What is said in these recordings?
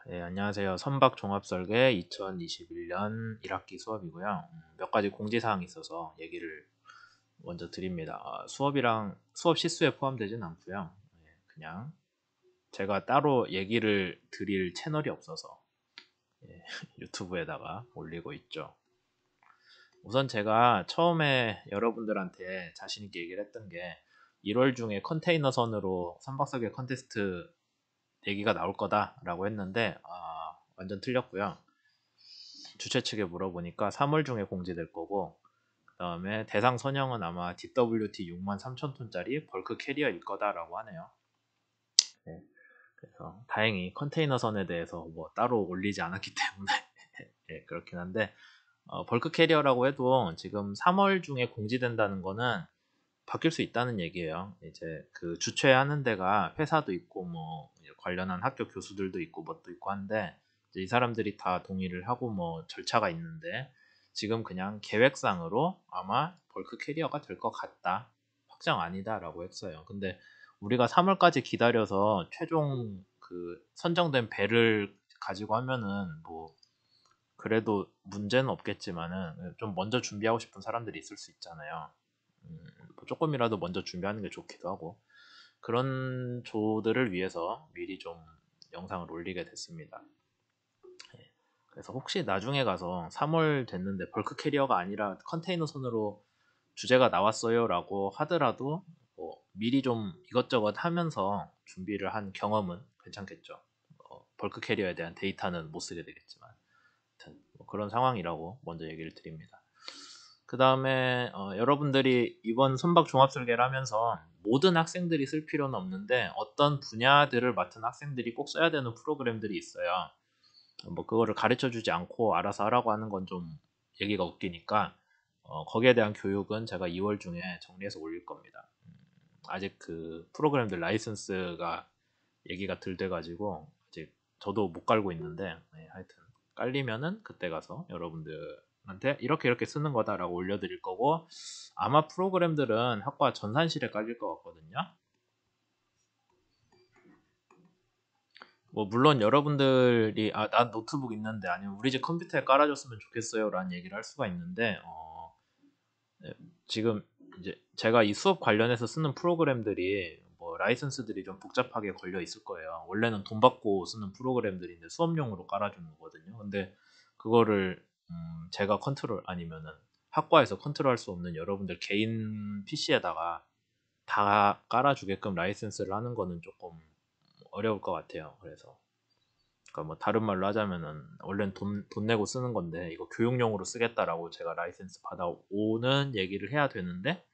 네, 안녕하세요. 선박 종합설계 2021년 1학기 수업이고요. 몇 가지 공지사항이 있어서 얘기를 먼저 드립니다. 수업이랑 수업 시수에 포함되진 않고요. 그냥 제가 따로 얘기를 드릴 채널이 없어서 유튜브에다가 올리고 있죠. 우선 제가 처음에 여러분들한테 자신있게 얘기를 했던 게 1월 중에 컨테이너 선으로 선박설계 컨테스트 얘기가 나올 거다라고 했는데 완전 틀렸고요. 주최 측에 물어보니까 3월 중에 공지될 거고, 그 다음에 대상 선형은 아마 DWT 63,000톤짜리 벌크 캐리어일 거다라고 하네요. 네, 그래서 다행히 컨테이너 선에 대해서 뭐 따로 올리지 않았기 때문에 네, 그렇긴 한데 벌크 캐리어라고 해도 지금 3월 중에 공지된다는 거는 바뀔 수 있다는 얘기예요. 이제 그 주최하는 데가 회사도 있고 뭐 관련한 학교 교수들도 있고 뭣도 있고 한데 이 사람들이 다 동의를 하고 뭐 절차가 있는데 지금 그냥 계획상으로 아마 벌크 캐리어가 될 것 같다. 확정 아니다라고 했어요. 근데 우리가 3월까지 기다려서 최종 그 선정된 배를 가지고 하면은 뭐 그래도 문제는 없겠지만은 좀 먼저 준비하고 싶은 사람들이 있을 수 있잖아요. 뭐 조금이라도 먼저 준비하는 게 좋기도 하고 그런 조들을 위해서 미리 좀 영상을 올리게 됐습니다. 예. 그래서 혹시 나중에 가서 3월 됐는데 벌크 캐리어가 아니라 컨테이너 선으로 주제가 나왔어요 라고 하더라도 뭐 미리 좀 이것저것 하면서 준비를 한 경험은 괜찮겠죠. 벌크 캐리어에 대한 데이터는 못 쓰게 되겠지만 뭐 그런 상황이라고 먼저 얘기를 드립니다. 그 다음에 여러분들이 이번 선박 종합설계를 하면서 모든 학생들이 쓸 필요는 없는데 어떤 분야들을 맡은 학생들이 꼭 써야 되는 프로그램들이 있어요. 뭐 그거를 가르쳐 주지 않고 알아서 하라고 하는 건 좀 얘기가 웃기니까 거기에 대한 교육은 제가 2월 중에 정리해서 올릴 겁니다. 아직 그 프로그램들 라이선스가 얘기가 덜 돼가지고 아직 저도 못 깔고 있는데 하여튼 깔리면은 그때 가서 여러분들한테 이렇게 쓰는 거다라고 올려드릴 거고 아마 프로그램들은 학과 전산실에 깔릴 것 같거든요. 뭐 물론 여러분들이 나 노트북 있는데 아니면 우리 집 컴퓨터에 깔아줬으면 좋겠어요 라는 얘기를 할 수가 있는데 네, 지금 이제 제가 이 수업 관련해서 쓰는 프로그램들이 뭐 라이선스들이 좀 복잡하게 걸려 있을 거예요. 원래는 돈 받고 쓰는 프로그램들인데 수업용으로 깔아주는 거거든요. 근데 그거를 제가 컨트롤 아니면은 학과에서 컨트롤할 수 없는 여러분들 개인 PC에다가 다 깔아주게끔 라이선스를 하는 거는 조금 어려울 것 같아요. 그래서 그러니까 뭐 다른 말로 하자면은 원래는 돈 내고 쓰는 건데 이거 교육용으로 쓰겠다라고 제가 라이센스 받아오는 얘기를 해야 되는데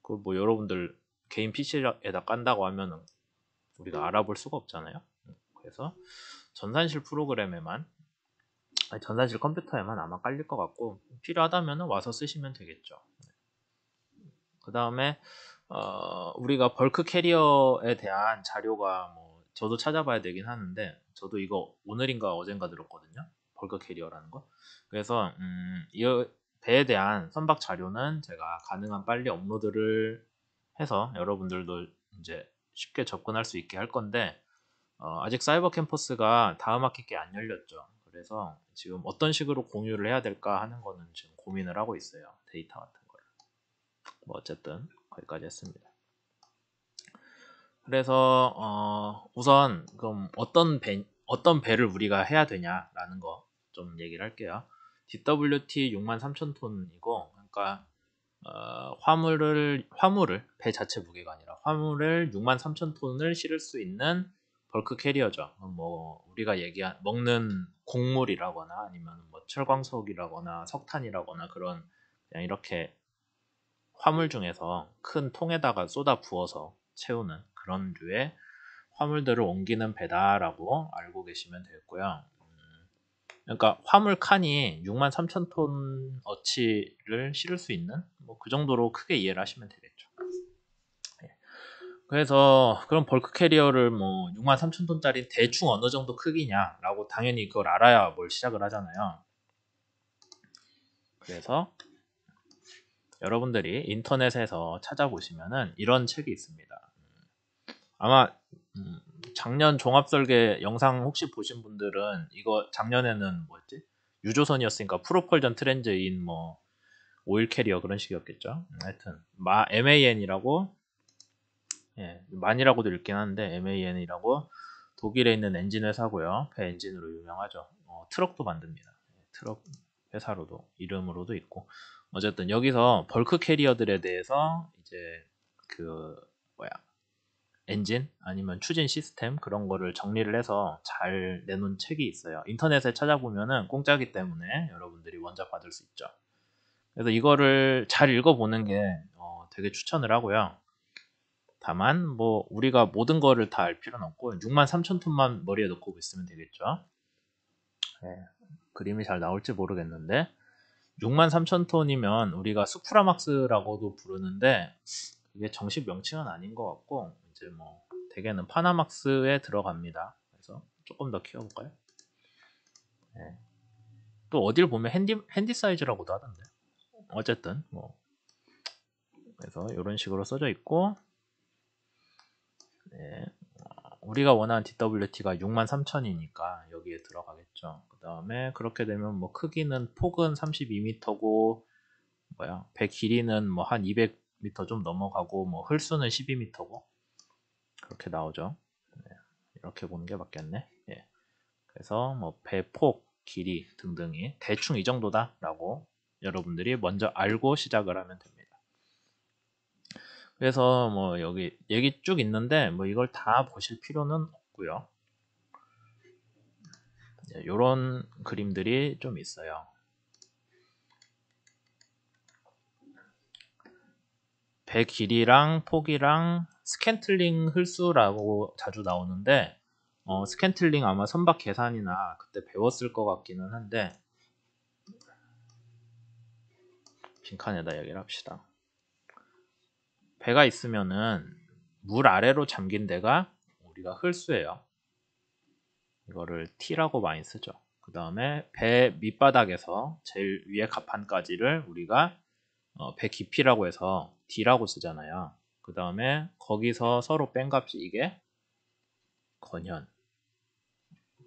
그 뭐 여러분들 개인 PC에다 깐다고 하면은 우리가 알아볼 수가 없잖아요. 그래서 전산실 프로그램에만 아니, 전산실 컴퓨터에만 아마 깔릴 것 같고 필요하다면 와서 쓰시면 되겠죠. 그 다음에 우리가 벌크 캐리어에 대한 자료가 뭐 저도 찾아봐야 되긴 하는데 저도 이거 오늘인가 어젠가 들었거든요. 벌크 캐리어라는 거. 그래서 이 배에 대한 선박 자료는 제가 가능한 빨리 업로드를 해서 여러분들도 이제 쉽게 접근할 수 있게 할 건데 아직 사이버 캠퍼스가 다음 학기께 안 열렸죠. 그래서 지금 어떤 식으로 공유를 해야 될까 하는 거는 지금 고민을 하고 있어요. 데이터 같은 거를. 뭐 어쨌든 거기까지 했습니다. 그래서 우선 그럼 어떤 배를 우리가 해야 되냐라는 거 좀 얘기를 할게요. DWT 63,000톤이고 그러니까 화물을 배 자체 무게가 아니라 화물을 63,000톤을 실을 수 있는 벌크 캐리어죠. 뭐 우리가 얘기한 먹는 곡물이라거나 아니면 뭐 철광석이라거나 석탄이라거나 그런 그냥 이렇게 화물 중에서 큰 통에다가 쏟아 부어서 채우는 그런 류의 화물들을 옮기는 배다라고 알고 계시면 되겠고요. 그러니까 화물 칸이 63,000톤 어치를 실을 수 있는 뭐 그 정도로 크게 이해를 하시면 되겠죠. 예. 그래서 그런 벌크 캐리어를 뭐 63,000톤짜리 대충 어느 정도 크기냐라고 당연히 그걸 알아야 뭘 시작을 하잖아요. 그래서 여러분들이 인터넷에서 찾아보시면은 이런 책이 있습니다. 아마 작년 종합설계 영상 혹시 보신 분들은 이거 작년에는 뭐였지? 유조선이었으니까 프로펄전 트랜즈인 뭐 오일 캐리어 그런 식이었겠죠. 하여튼 MAN이라고, 예, 만이라고도 읽긴 하는데 MAN이라고 독일에 있는 엔진 회사고요. 배 엔진으로 유명하죠. 트럭도 만듭니다. 트럭 회사로도 이름으로도 있고. 어쨌든 여기서 벌크 캐리어들에 대해서 이제 그 뭐야 엔진 아니면 추진 시스템 그런 거를 정리를 해서 잘 내놓은 책이 있어요. 인터넷에 찾아보면은 공짜기 때문에 여러분들이 먼저 받을 수 있죠. 그래서 이거를 잘 읽어보는 게 되게 추천을 하고요. 다만 뭐 우리가 모든 거를 다 알 필요는 없고 63,000톤만 머리에 넣고 있으면 되겠죠. 네, 그림이 잘 나올지 모르겠는데 63,000톤이면 우리가 수프라막스라고도 부르는데 이게 정식 명칭은 아닌 것 같고 이제 뭐 대개는 파나막스에 들어갑니다. 그래서 조금 더 키워볼까요? 네. 또 어딜 보면 핸디 사이즈라고도 하던데. 어쨌든 뭐 그래서 이런 식으로 써져 있고, 네. 우리가 원하는 DWT가 63,000이니까 여기에 들어가겠죠. 그 다음에 그렇게 되면 뭐 크기는 폭은 32m고 뭐야 배 길이는 뭐 한 200m 좀 넘어가고 뭐 흘수는 12m고 그렇게 나오죠. 네. 이렇게 보는 게 맞겠네. 예. 그래서 뭐 배 폭, 길이 등등이 대충 이 정도다라고 여러분들이 먼저 알고 시작을 하면 됩니다. 그래서 뭐 여기 얘기 쭉 있는데 뭐 이걸 다 보실 필요는 없고요. 이런 그림들이 좀 있어요. 배 길이랑 폭이랑 스캔틀링 흘수라고 자주 나오는데 스캔틀링 아마 선박 계산이나 그때 배웠을 것 같기는 한데 빈칸에다 얘기를 합시다. 배가 있으면은 물 아래로 잠긴 데가 우리가 흘수예요. 이거를 T라고 많이 쓰죠. 그 다음에 배 밑바닥에서 제일 위에 갑판까지를 우리가 배 깊이라고 해서 D라고 쓰잖아요. 그 다음에 거기서 서로 뺀 값이 이게 건현,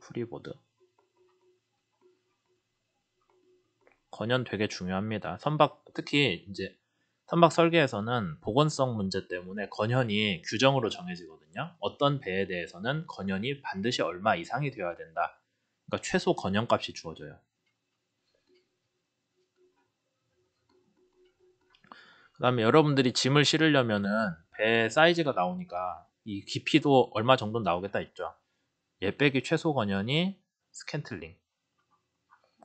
프리보드. 건현 되게 중요합니다. 선박 특히 이제 선박 설계에서는 보건성 문제 때문에 건현이 규정으로 정해지거든요. 어떤 배에 대해서는 건현이 반드시 얼마 이상이 되어야 된다. 그러니까 최소 건현값이 주어져요. 그 다음에 여러분들이 짐을 실으려면은 배 사이즈가 나오니까 이 깊이도 얼마 정도 나오겠다 있죠. 얘 빼기 최소 건현이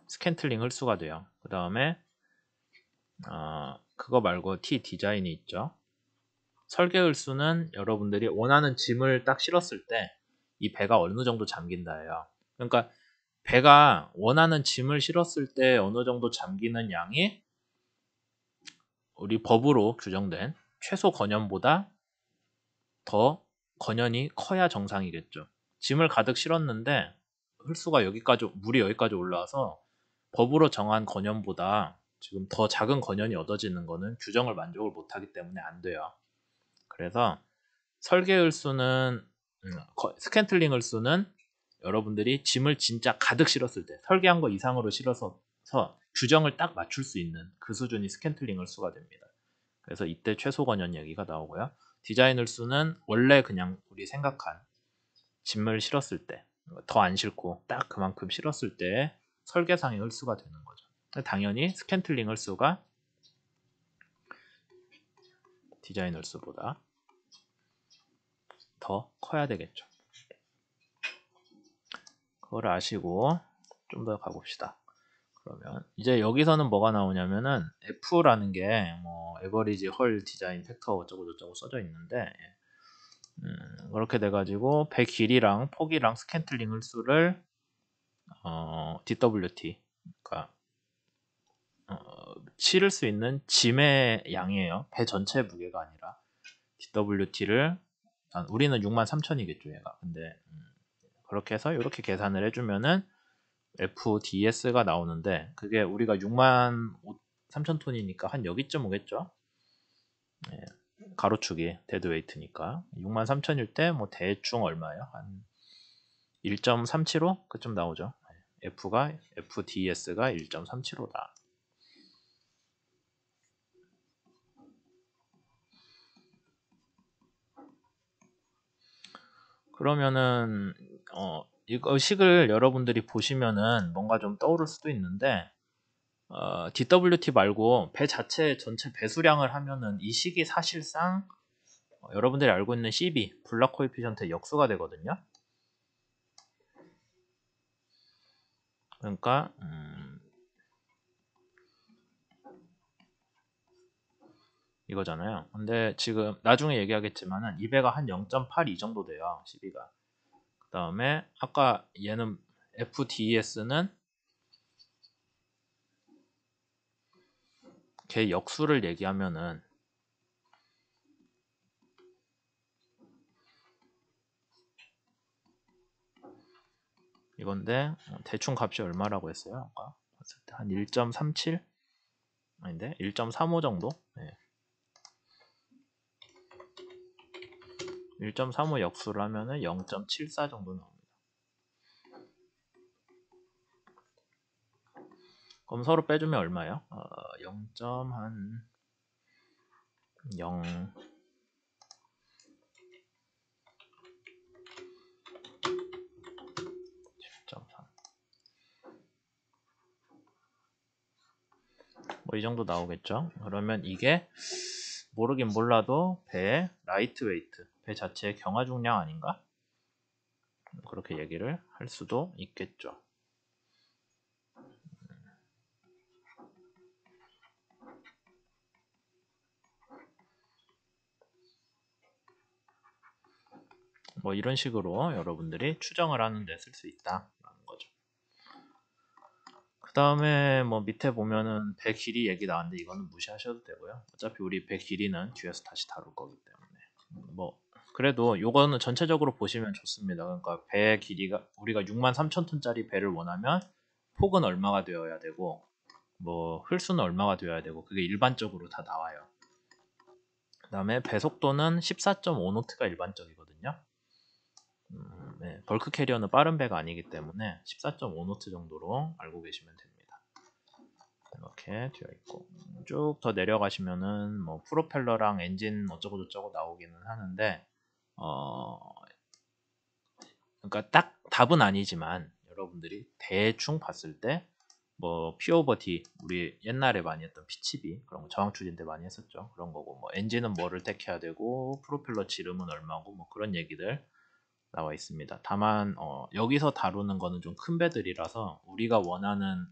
스캔틀링 흘수가 돼요. 그 다음에 그거 말고 T 디자인이 있죠. 설계 흘수는 여러분들이 원하는 짐을 딱 실었을 때 이 배가 어느 정도 잠긴다예요. 그러니까 배가 원하는 짐을 실었을 때 어느 정도 잠기는 양이 우리 법으로 규정된 최소 건현보다 더 건현이 커야 정상이겠죠. 짐을 가득 실었는데 흘수가 여기까지 물이 여기까지 올라와서 법으로 정한 건현보다 지금 더 작은 건현이 얻어지는 거는 규정을 만족을 못하기 때문에 안 돼요. 그래서 설계 흘수는 스캔틀링 흘수는 여러분들이 짐을 진짜 가득 실었을 때 설계한 거 이상으로 실어서 규정을 딱 맞출 수 있는 그 수준이 스캔틀링 흘수가 됩니다. 그래서 이때 최소 건현 얘기가 나오고요. 디자인 흘수는 원래 그냥 우리 생각한 짐을 실었을 때 더 안 실고 딱 그만큼 실었을 때 설계상의 흘수가 되는 거죠. 당연히 스캔틀링 흘수가 디자인 흘수보다 더 커야 되겠죠. 그걸 아시고 좀 더 가봅시다. 그러면 이제 여기서는 뭐가 나오냐면은 F라는 게 뭐 에버리지 헐 디자인 팩터 어쩌고 저쩌고 써져 있는데 그렇게 돼가지고 배 길이랑 폭이랑 스캔틀링 흘수를 DWT 그러니까 실을 수 있는 짐의 양이에요. 배 전체 무게가 아니라 DWT를 우리는 63,000이겠죠 얘가. 근데 그렇게 해서 이렇게 계산을 해주면은 FDS가 나오는데 그게 우리가 63,000톤이니까 한 여기쯤 오겠죠. 네. 가로축이 데드웨이트니까 63,000일 때 뭐 대충 얼마예요? 한 1.375 그쯤 나오죠. FDS가 1.375다. 그러면은 이거 식을 여러분들이 보시면은 뭔가 좀 떠오를 수도 있는데 DWT 말고 배 자체 전체 배수량을 하면은 이 식이 사실상 여러분들이 알고 있는 CB 블락 코에피션트의 역수가 되거든요. 그러니까 이거잖아요. 근데 지금 나중에 얘기하겠지만은 이 배가 한 0.82 정도 돼요. CB가. 그 다음에 아까 얘는 FDS는 걔 역수를 얘기하면은 이건데 대충 값이 얼마라고 했어요? 아까 봤을 때 한 1.37? 아닌데 1.35 정도? 네. 1.35 역수를 하면은 0.74 정도 나옵니다. 그럼 서로 빼주면 얼마예요? 0. 한 0. 7.3. 뭐 이 정도 나오겠죠? 그러면 이게 모르긴 몰라도 배의 라이트 웨이트, 배 자체의 경화 중량 아닌가? 그렇게 얘기를 할 수도 있겠죠. 뭐 이런 식으로 여러분들이 추정을 하는데 쓸 수 있다라는 거죠. 그 다음에 뭐 밑에 보면은 배 길이 얘기 나왔는데 이거는 무시하셔도 되고요. 어차피 우리 배 길이는 뒤에서 다시 다룰 거기 때문에 뭐 그래도 요거는 전체적으로 보시면 좋습니다. 그러니까 배 길이가 우리가 63,000톤짜리 배를 원하면 폭은 얼마가 되어야 되고 뭐 흘수는 얼마가 되어야 되고 그게 일반적으로 다 나와요. 그 다음에 배 속도는 14.5노트가 일반적이거든요. 네, 벌크 캐리어는 빠른 배가 아니기 때문에 14.5노트 정도로 알고 계시면 됩니다. 이렇게 되어 있고 쭉 더 내려가시면은 뭐 프로펠러랑 엔진 어쩌고 저쩌고 나오기는 하는데 그러니까 딱 답은 아니지만 여러분들이 대충 봤을 때 뭐 P 오버 D 우리 옛날에 많이 했던 PCB 그런 거 저항 추진 때 많이 했었죠. 그런 거고 뭐 엔진은 뭐를 택해야 되고 프로펠러 지름은 얼마고 뭐 그런 얘기들 나와 있습니다. 다만 여기서 다루는 거는 좀 큰 배들이라서 우리가 원하는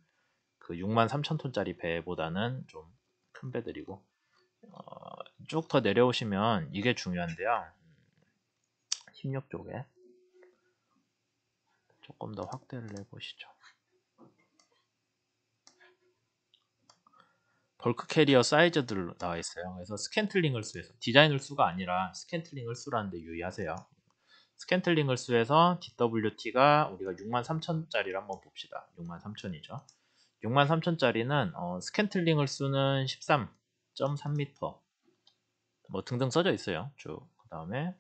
그 63,000톤짜리 배보다는 좀 큰 배들이고 쭉 더 내려오시면 이게 중요한데요. 16쪽에 조금 더 확대를 해보시죠. 벌크 캐리어 사이즈들 나와 있어요. 그래서 스캔틀링을 수해서 디자인을 수가 아니라 스캔틀링을 수라는데 유의하세요. 스캔틀링을 수해서 DWT가 우리가 63,000짜리를 한번 봅시다. 63,000이죠. 63,000짜리는 스캔틀링을 수는 13.3m 뭐 등등 써져 있어요. 쭉. 그 다음에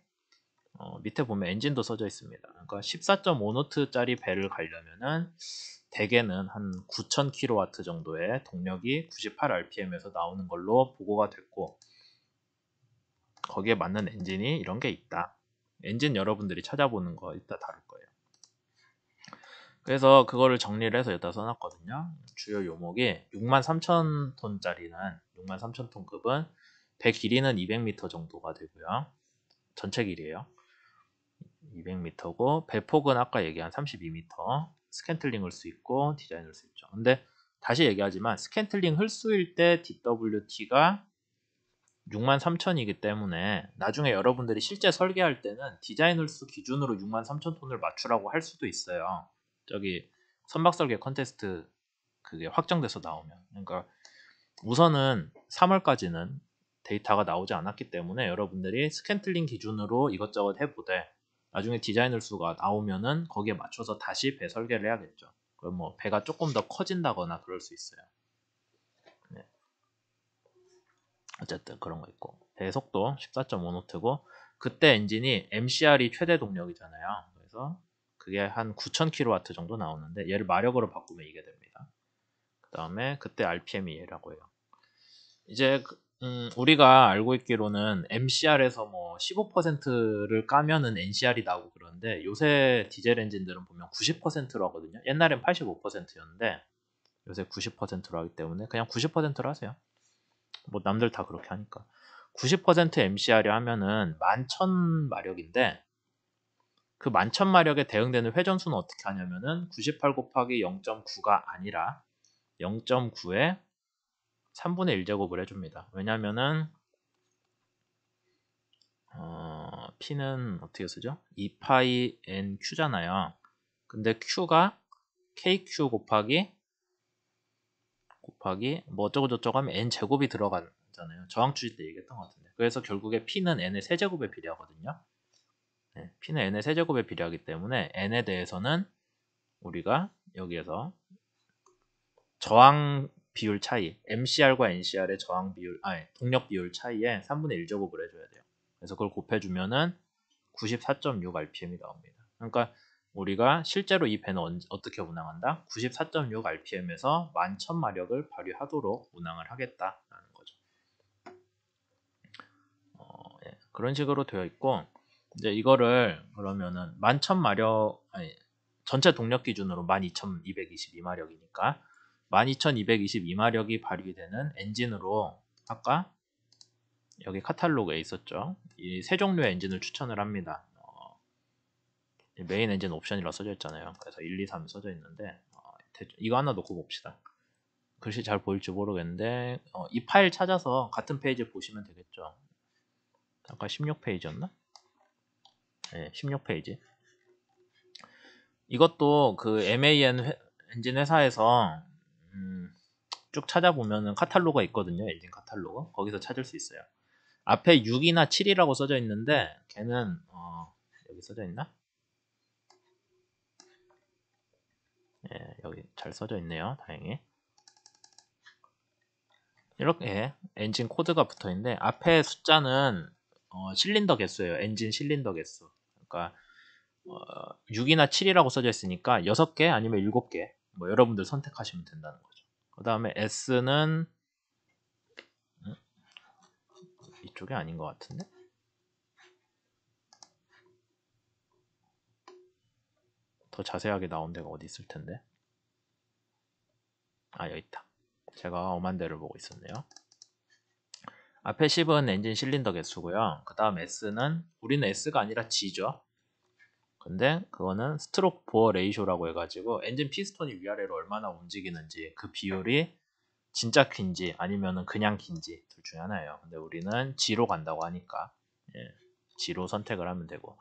밑에 보면 엔진도 써져 있습니다. 그러니까 14.5노트짜리 배를 가려면은 대개는 한 9,000kW 정도의 동력이 98rpm에서 나오는 걸로 보고가 됐고 거기에 맞는 엔진이 이런 게 있다. 엔진 여러분들이 찾아보는 거 이따 다룰 거예요. 그래서 그거를 정리를 해서 여기다 써놨거든요. 주요 요목이 63,000톤짜리는 63,000톤급은 배 길이는 200m 정도가 되고요. 전체 길이에요. 200m고 배폭은 아까 얘기한 32m 스캔틀링 흘수 있고 디자인 흘수 있죠. 근데 다시 얘기하지만 스캔틀링 흘수일 때 DWT가 63,000이기 때문에 나중에 여러분들이 실제 설계할 때는 디자인 흘수 기준으로 63,000톤을 맞추라고 할 수도 있어요. 저기 선박 설계 컨테스트 그게 확정돼서 나오면 그러니까 우선은 3월까지는 데이터가 나오지 않았기 때문에 여러분들이 스캔틀링 기준으로 이것저것 해보되 나중에 디자이너 수가 나오면은 거기에 맞춰서 다시 배 설계를 해야겠죠. 그럼 뭐 배가 조금 더 커진다거나 그럴 수 있어요. 네. 어쨌든 그런 거 있고 대속도 14.5노트고 그때 엔진이 MCR이 최대 동력이잖아요. 그래서 그게 한 9000kW 정도 나오는데 얘를 마력으로 바꾸면 이게 됩니다. 그 다음에 그때 RPM이 얘라고 해요. 이제 우리가 알고 있기로는 MCR에서 뭐 15%를 까면은 NCR이 나오고 그러는데 요새 디젤 엔진들은 보면 90%로 하거든요. 옛날엔 85%였는데 요새 90%로 하기 때문에 그냥 90%로 하세요. 뭐 남들 다 그렇게 하니까. 90% MCR이 하면은 11,000마력인데 그 11,000마력에 대응되는 회전수는 어떻게 하냐면은 98 곱하기 0.9가 아니라 0.9에 3분의 1제곱을 해줍니다. 왜냐면은 P는 어떻게 쓰죠? 2파이 NQ잖아요. 근데 Q가 KQ 곱하기 뭐 어쩌고저쩌고 하면 N제곱이 들어가잖아요. 저항추질 때 얘기했던 것 같은데. 그래서 결국에 P는 N의 세제곱에 비례하거든요. 네, P는 N의 세제곱에 비례하기 때문에 N에 대해서는 우리가 여기에서 저항 비율 차이, MCR과 NCR의 저항 비율, 동력 비율 차이에 3분의 1제곱을 해줘야 돼요. 그래서 그걸 곱해주면은 94.6 RPM이 나옵니다. 그러니까 우리가 실제로 이 배는 어떻게 운항한다? 94.6 RPM에서 11,000마력을 발휘하도록 운항을 하겠다라는 거죠. 예, 그런 식으로 되어 있고 이제 이거를 그러면은 11,000마력 전체 동력 기준으로 12,222마력이니까 12,222마력이 발휘되는 엔진으로 아까 여기 카탈로그에 있었죠. 이 세 종류의 엔진을 추천을 합니다. 메인 엔진 옵션이라 써져 있잖아요. 그래서 1, 2, 3 써져 있는데 이거 하나 놓고 봅시다. 글씨 잘 보일지 모르겠는데 이 파일 찾아서 같은 페이지 보시면 되겠죠. 아까 16페이지였나? 네, 16페이지. 이것도 그 MAN 엔진 회사에서 쭉 찾아보면은 카탈로그가 있거든요. 엔진 카탈로그. 거기서 찾을 수 있어요. 앞에 6이나 7이라고 써져 있는데 걔는 여기 써져 있나? 예, 여기 잘 써져 있네요. 다행히. 이렇게 엔진 코드가 붙어 있는데 앞에 숫자는 실린더 개수예요. 엔진 실린더 개수. 그러니까 6이나 7이라고 써져 있으니까 6개 아니면 7개 뭐 여러분들 선택하시면 된다는 거죠. 그 다음에 S는 이쪽이 아닌 것 같은데 더 자세하게 나온 데가 어디 있을 텐데 여기 있다. 제가 엄한 데를 보고 있었네요. 앞에 10은 엔진 실린더 개수고요. 그 다음 S는 우리는 S가 아니라 G죠. 근데 그거는 스트로크 보어 레이쇼라고 해가지고 엔진 피스톤이 위아래로 얼마나 움직이는지 그 비율이 진짜 긴지 아니면은 그냥 긴지 둘 중에 하나예요. 근데 우리는 G로 간다고 하니까 G로 선택을 하면 되고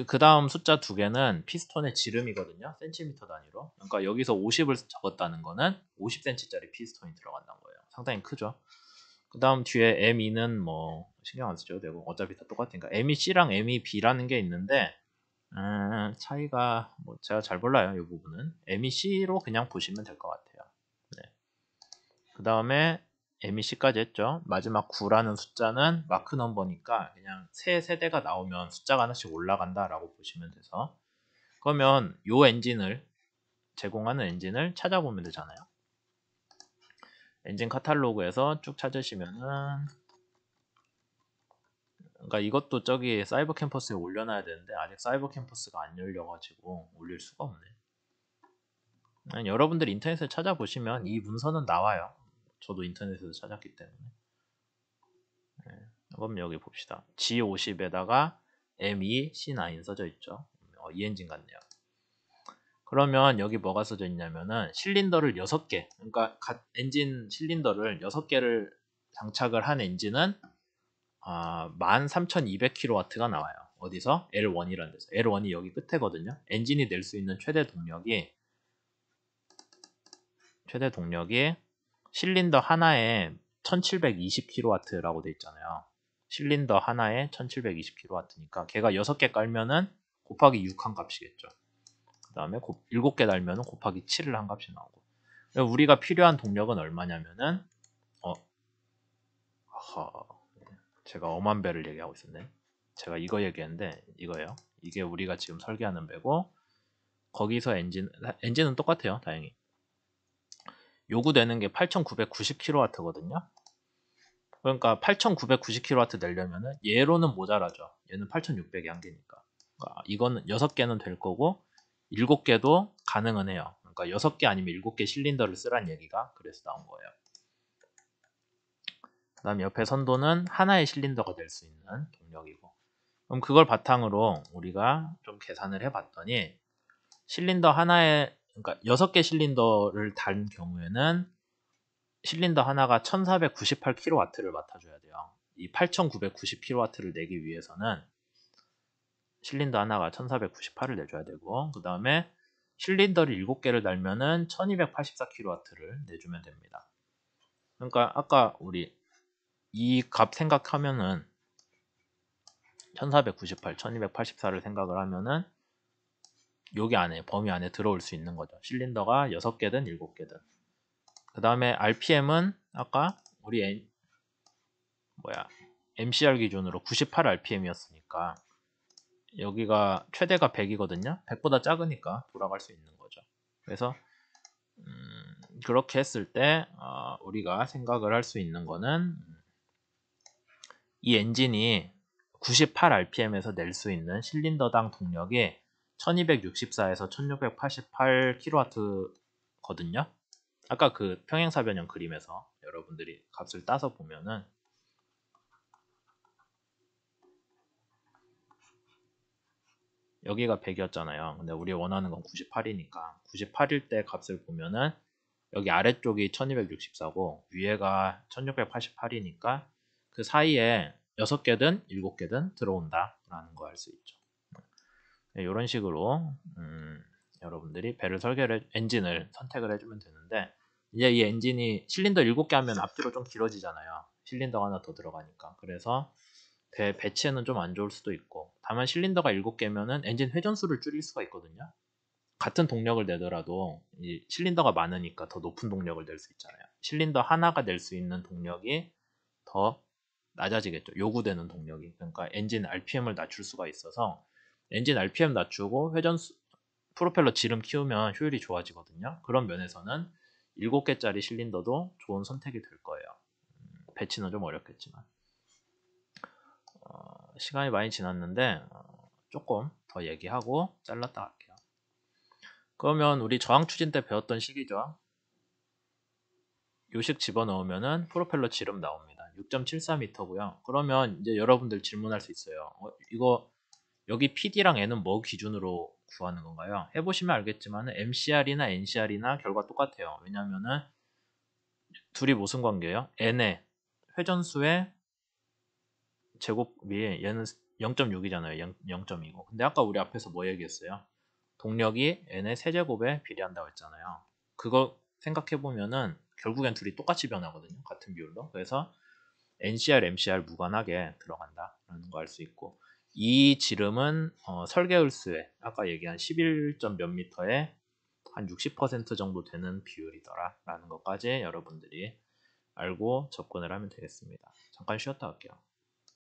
그 다음 숫자 두 개는 피스톤의 지름이거든요. 센티미터 단위로. 그러니까 여기서 50을 적었다는 거는 50cm짜리 피스톤이 들어간다는 거예요. 상당히 크죠. 그 다음 뒤에 ME는 뭐 신경 안 쓰셔도 되고 어차피 다 똑같으니까 MEC랑 MEB라는 게 있는데 차이가 뭐 제가 잘 몰라요. 이 부분은 MEC로 그냥 보시면 될 것 같아요. 네. 그 다음에 MEC까지 했죠. 마지막 9라는 숫자는 마크 넘버니까 그냥 새 세대가 나오면 숫자가 하나씩 올라간다라고 보시면 돼서 그러면 요 엔진을 제공하는 엔진을 찾아보면 되잖아요. 엔진 카탈로그에서 쭉 찾으시면은 그러니까 이것도 저기 사이버 캠퍼스에 올려놔야 되는데 아직 사이버 캠퍼스가 안 열려가지고 올릴 수가 없네. 여러분들 인터넷에 찾아보시면 이 문서는 나와요. 저도 인터넷에서 찾았기 때문에. 그럼 여기 봅시다. G50에다가 M2 C9 써져 있죠. 이 엔진 같네요. 그러면 여기 뭐가 써져 있냐면은 실린더를 6개, 그러니까 엔진 실린더를 6개를 장착을 한 엔진은 13,200kW가 나와요. 어디서? L1이라는 데서. L1이 여기 끝에거든요. 엔진이 낼 수 있는 최대 동력이 실린더 하나에 1720kW라고 돼 있잖아요. 실린더 하나에 1720kW니까 걔가 6개 깔면은 곱하기 6 한 값이겠죠. 그 다음에 7개 달면은 곱하기 7을 한 값이 나오고 우리가 필요한 동력은 얼마냐면은 제가 엄한 배를 얘기하고 있었네. 제가 이거 얘기했는데 이거예요. 이게 우리가 지금 설계하는 배고, 거기서 엔진은 똑같아요. 다행히 요구되는 게 8,990kW거든요. 그러니까 8,990kW 내려면은 얘로는 모자라죠. 얘는 8,600이 한계니까. 그러니까 이거는 6개는 될 거고 7개도 가능은 해요. 그러니까 6개 아니면 7개 실린더를 쓰란 얘기가 그래서 나온 거예요. 그 다음 옆에 선도는 하나의 실린더가 될 수 있는 동력이고, 그럼 그걸 바탕으로 우리가 좀 계산을 해봤더니 실린더 하나에, 그러니까 6개 실린더를 단 경우에는 실린더 하나가 1498kW를 맡아줘야 돼요. 이 8990kW를 내기 위해서는 실린더 하나가 1498을 내줘야 되고, 그 다음에 실린더를 7개를 달면은 1284kW를 내주면 됩니다. 그러니까 아까 우리 이 값 생각하면은 1498, 1284를 생각을 하면은 여기 안에, 범위 안에 들어올 수 있는 거죠. 실린더가 6개든 7개든. 그 다음에 RPM은 아까 우리 MCR 기준으로 98rpm이었으니까 여기가 최대가 100이거든요. 100보다 작으니까 돌아갈 수 있는 거죠. 그래서 그렇게 했을 때 우리가 생각을 할 수 있는 거는 이 엔진이 98rpm에서 낼 수 있는 실린더당 동력이 1264에서 1688kW거든요. 아까 그 평행사변형 그림에서 여러분들이 값을 따서 보면은 여기가 100이었잖아요. 근데 우리 원하는 건 98이니까 98일 때 값을 보면은 여기 아래쪽이 1264고 위에가 1688이니까 그 사이에 6개든 7개든 들어온다 라는 거 알 수 있죠. 네, 이런 식으로 여러분들이 배를 엔진을 선택을 해주면 되는데, 이제 이 엔진이 실린더 7개 하면 앞뒤로 좀 길어지잖아요. 실린더가 하나 더 들어가니까. 그래서 배 배치에는 좀 안 좋을 수도 있고, 다만 실린더가 7개면은 엔진 회전수를 줄일 수가 있거든요. 같은 동력을 내더라도 이 실린더가 많으니까 더 높은 동력을 낼 수 있잖아요. 실린더 하나가 낼 수 있는 동력이 더 낮아지겠죠. 요구되는 동력이. 그러니까 엔진 RPM을 낮출 수가 있어서 엔진 RPM 낮추고 회전수, 프로펠러 지름 키우면 효율이 좋아지거든요. 그런 면에서는 7개짜리 실린더도 좋은 선택이 될 거예요. 배치는 좀 어렵겠지만. 시간이 많이 지났는데 조금 더 얘기하고 잘랐다 할게요. 그러면 우리 저항 추진 때 배웠던 식이죠. 요식 집어넣으면은 프로펠러 지름 나옵니다. 6.74m고요. 그러면 이제 여러분들 질문할 수 있어요. 이거 여기 PD랑 N은 뭐 기준으로 구하는 건가요? 해보시면 알겠지만 MCR이나 NCR이나 결과 똑같아요. 왜냐면은 둘이 무슨 관계예요? N의 회전수의 제곱이 얘는 0.6이잖아요. 0.2고. 근데 아까 우리 앞에서 뭐 얘기했어요? 동력이 n의 세제곱에 비례한다고 했잖아요. 그거 생각해보면은 결국엔 둘이 똑같이 변하거든요. 같은 비율로. 그래서 NCR, MCR 무관하게 들어간다라는 거 알 수 있고, 이 지름은 설계을수에 아까 얘기한 11점 몇 미터에 한 60% 정도 되는 비율이더라 라는 것까지 여러분들이 알고 접근을 하면 되겠습니다. 잠깐 쉬었다 갈게요.